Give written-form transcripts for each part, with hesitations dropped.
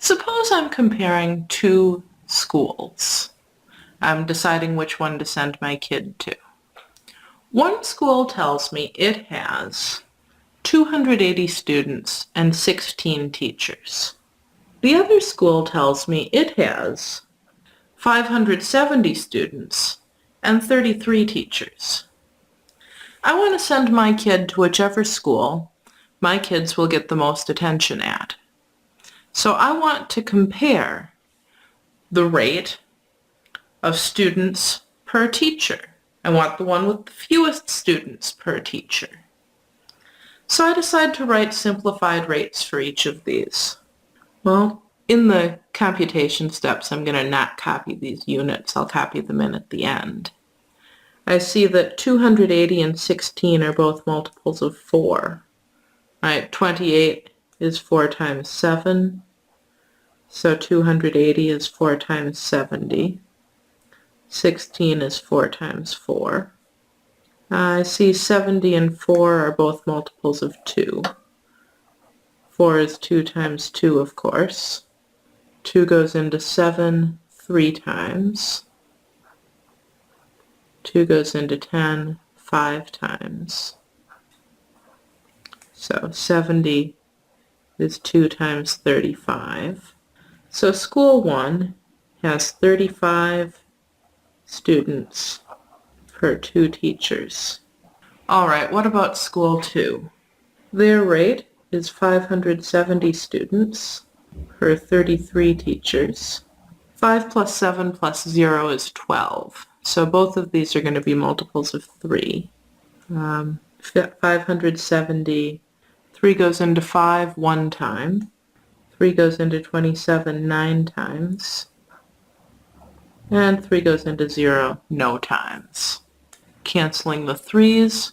Suppose I'm comparing two schools. I'm deciding which one to send my kid to. One school tells me it has 280 students and 16 teachers. The other school tells me it has 570 students and 33 teachers. I want to send my kid to whichever school my kids will get the most attention at. So I want to compare the rate of students per teacher. I want the one with the fewest students per teacher. So I decide to write simplified rates for each of these. Well, in the computation steps, I'm going to not copy these units. I'll copy them in at the end. I see that 280 and 16 are both multiples of 4. Right, 28 is 4 times 7. So 280 is 4 times 70. 16 is 4 times 4. I see 70 and 4 are both multiples of 2. 4 is 2 times 2, of course. 2 goes into 7 3 times. 2 goes into 10 5 times. So 70 is 2 times 35. So school 1 has 35 students per 2 teachers. All right, what about school 2? Their rate is 570 students per 33 teachers. 5 plus 7 plus 0 is 12. So both of these are going to be multiples of 3. 570, 3 goes into 5 1 time. 3 goes into 27 9 times. And 3 goes into 0 no times. Canceling the 3's.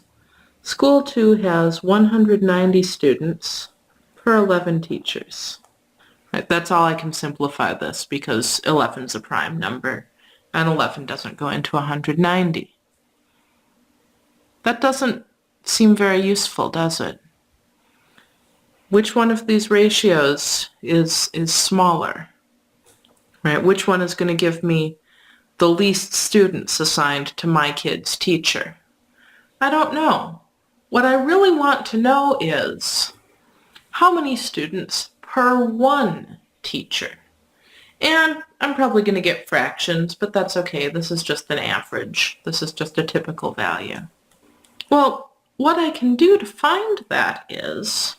School 2 has 190 students per 11 teachers. Right, that's all I can simplify this because 11 is a prime number and 11 doesn't go into 190. That doesn't seem very useful, does it? Which one of these ratios is smaller? Right? Which one is going to give me the least students assigned to my kid's teacher? I don't know. What I really want to know is how many students per one teacher. And I'm probably going to get fractions, but that's okay. This is just an average. This is just a typical value. Well, what I can do to find that is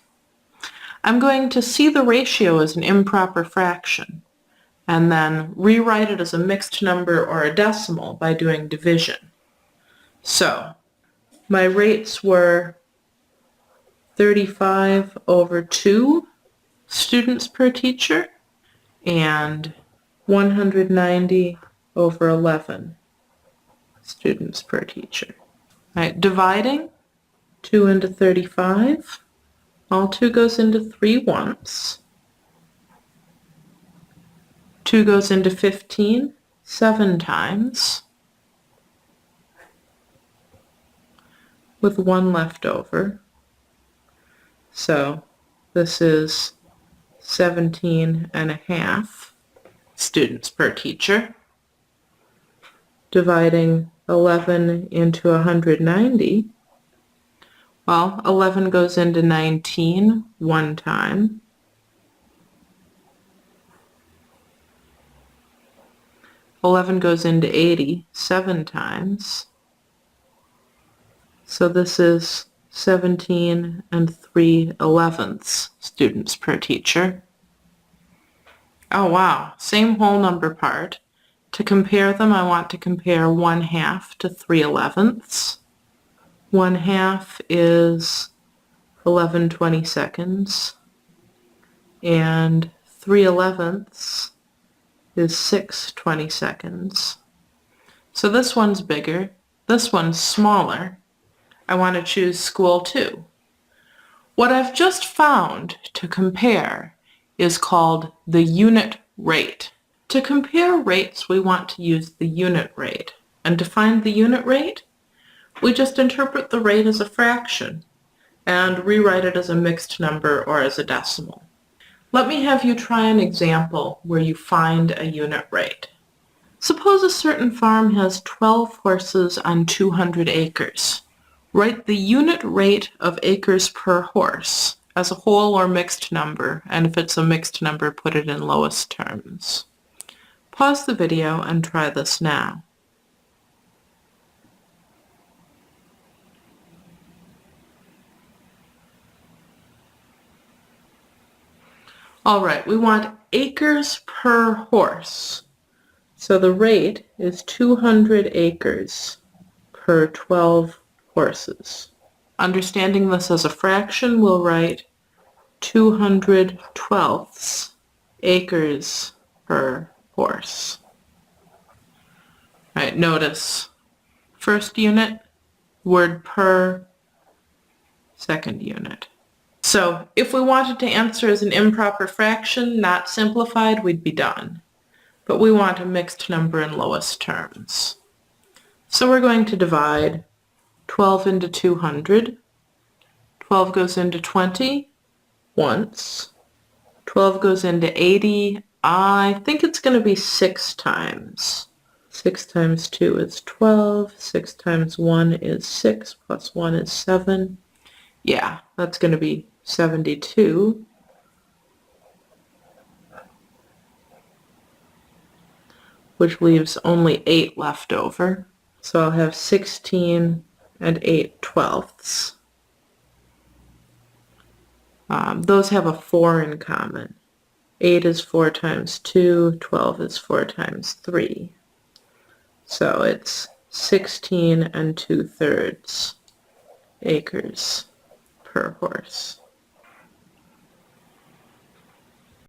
I'm going to see the ratio as an improper fraction and then rewrite it as a mixed number or a decimal by doing division. So my rates were 35 over 2 students per teacher and 190 over 11 students per teacher. Right, dividing 2 into 35. All 2 goes into 3 once. 2 goes into 15 7 times, with 1 left over. So this is 17 and a half students per teacher. Dividing 11 into 190. Well, 11 goes into 19 1 time. 11 goes into 80 7 times. So this is 17 and 3/11 students per teacher. Oh wow, same whole number part. To compare them, I want to compare 1/2 to 3/11. 1/2 is 11/22, and 3/11 is 6/22. So this one's bigger, this one's smaller. I want to choose school 2. What I've just found to compare is called the unit rate. To compare rates, we want to use the unit rate. And to find the unit rate, we just interpret the rate as a fraction and rewrite it as a mixed number or as a decimal. Let me have you try an example where you find a unit rate. Suppose a certain farm has 12 horses on 200 acres. Write the unit rate of acres per horse as a whole or mixed number, and if it's a mixed number, put it in lowest terms. Pause the video and try this now. All right, we want acres per horse. So the rate is 200 acres per 12 horses. Understanding this as a fraction, we'll write 200 twelfths acres per horse. All right, notice first unit, word per, second unit. So if we wanted to answer as an improper fraction, not simplified, we'd be done. But we want a mixed number in lowest terms. So we're going to divide 12 into 200. 12 goes into 20 once. 12 goes into 80. I think it's going to be 6 times. 6 times 2 is 12. 6 times 1 is 6, plus 1 is 7. Yeah, that's going to be 72. Which leaves only 8 left over. So I'll have 16 and 8 twelfths. Those have a 4 in common. 8 is 4 times 2, 12 is 4 times 3. So it's 16 and 2/3 acres per horse.